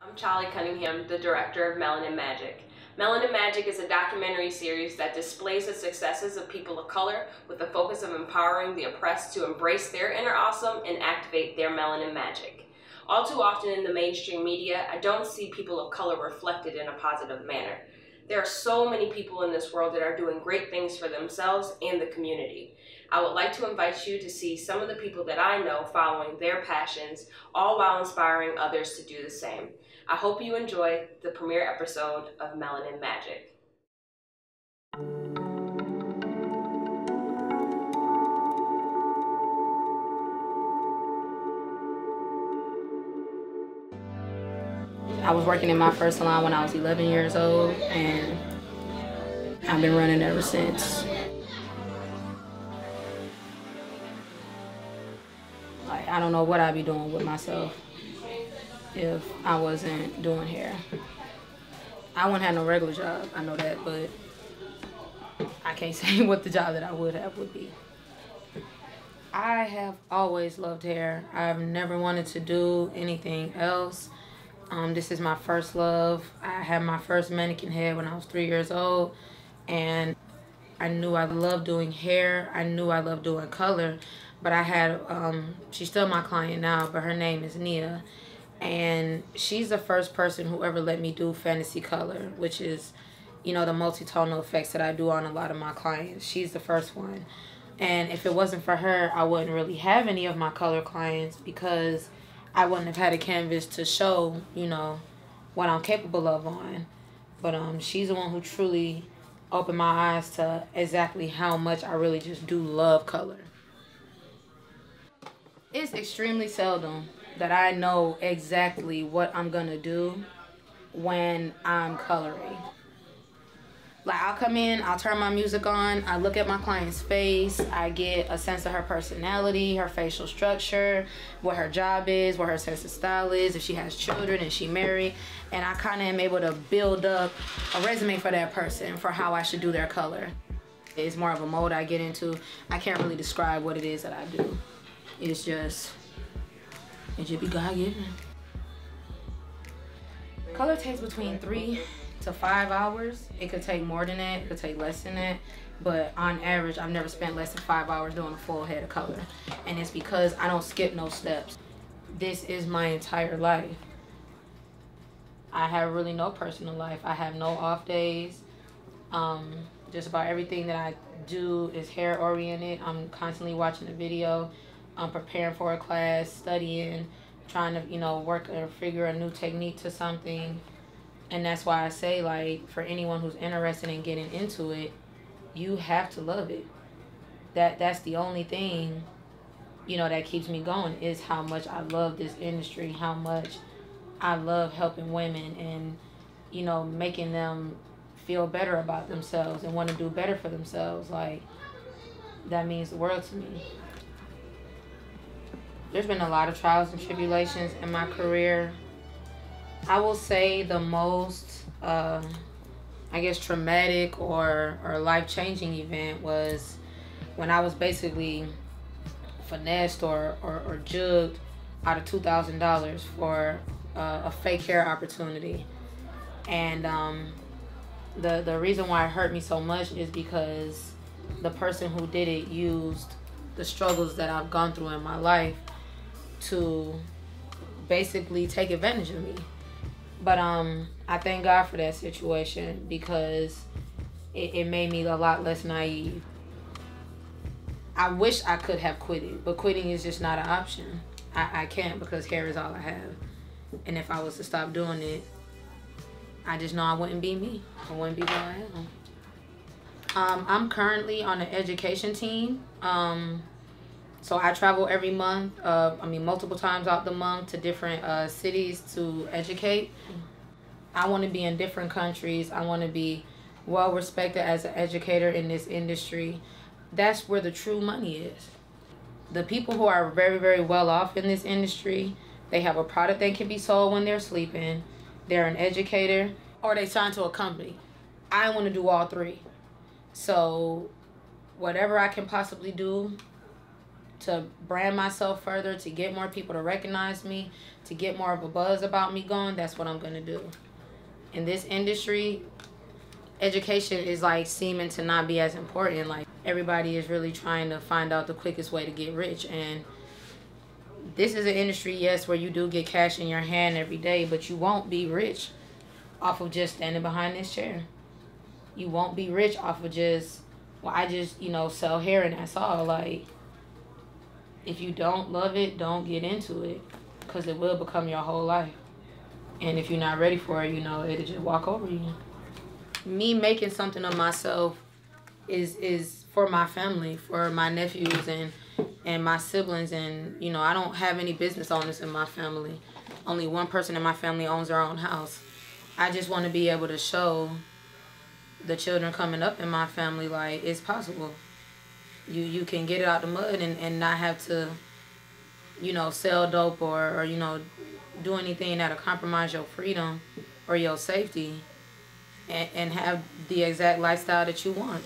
I'm Charlie Cunningham, the director of Melanin Magic. Melanin Magic is a documentary series that displays the successes of people of color with the focus of empowering the oppressed to embrace their inner awesome and activate their melanin magic. All too often in the mainstream media, I don't see people of color reflected in a positive manner. There are so many people in this world that are doing great things for themselves and the community. I would like to invite you to see some of the people that I know following their passions, all while inspiring others to do the same. I hope you enjoy the premiere episode of Melanin Magic. I was working in my first salon when I was 11 years old, and I've been running ever since. Like, I don't know what I'd be doing with myself if I wasn't doing hair. I wouldn't have no regular job, I know that, but I can't say what the job that I would have would be. I have always loved hair. I've never wanted to do anything else. This is my first love. I had my first mannequin head when I was 3 years old, and I knew I loved doing hair. I knew I loved doing color, but I had, she's still my client now, but her name is Nia, and she's the first person who ever let me do fantasy color, which is, you know, the multi-tonal effects that I do on a lot of my clients. She's the first one. And if it wasn't for her, I wouldn't really have any of my color clients, because I wouldn't have had a canvas to show, you know, what I'm capable of on. But she's the one who truly opened my eyes to exactly how much I really just do love color. It's extremely seldom that I know exactly what I'm gonna do when I'm coloring. Like, I'll come in, I'll turn my music on, I look at my client's face, I get a sense of her personality, her facial structure, what her job is, what her sense of style is, if she has children and she married, and I kind of am able to build up a resume for that person for how I should do their color. It's more of a mode I get into. I can't really describe what it is that I do. It just be God-given. Color takes between 3 to 5 hours. It could take more than that, it could take less than that, but on average I've never spent less than 5 hours doing a full head of color, and it's because I don't skip no steps. This is my entire life. I have really no personal life. I have no off days. Just about everything that I do is hair oriented. I'm constantly watching a video, I'm preparing for a class, studying, trying to, you know, work or figure a new technique to something. And that's why I say, like, for anyone who's interested in getting into it, you have to love it. That's the only thing, you know, that keeps me going, is how much I love this industry, how much I love helping women and, you know, making them feel better about themselves and want to do better for themselves. Like, that means the world to me. There's been a lot of trials and tribulations in my career. I will say the most, I guess, traumatic or life-changing event was when I was basically finessed or jugged out of $2,000 for a fake hair opportunity. And the reason why it hurt me so much is because the person who did it used the struggles that I've gone through in my life to basically take advantage of me. But I thank God for that situation, because it made me a lot less naive. I wish I could have quit it, but quitting is just not an option. I can't, because hair is all I have. And if I was to stop doing it, I just know I wouldn't be me. I wouldn't be who I am. I'm currently on the education team. So I travel every month, multiple times out the month, to different cities to educate. I want to be in different countries. I want to be well respected as an educator in this industry. That's where the true money is. The people who are very, very well off in this industry, they have a product that can be sold when they're sleeping, they're an educator, or they sign to a company. I want to do all three. So whatever I can possibly do, to brand myself further, to get more people to recognize me, to get more of a buzz about me going, that's what I'm going to do. In this industry, education is like seeming to not be as important. Like, everybody is really trying to find out the quickest way to get rich. And this is an industry, yes, where you do get cash in your hand every day, but you won't be rich off of just standing behind this chair. You won't be rich off of just, well, I just, sell hair and that's all. Like, if you don't love it, don't get into it, because it will become your whole life. And if you're not ready for it, it'll just walk over you. Me making something of myself is for my family, for my nephews and my siblings. And, I don't have any business owners in my family. Only one person in my family owns their own house. I just want to be able to show the children coming up in my family, like, it's possible. You can get it out the mud and not have to, sell dope or do anything that'll compromise your freedom or your safety, and have the exact lifestyle that you want.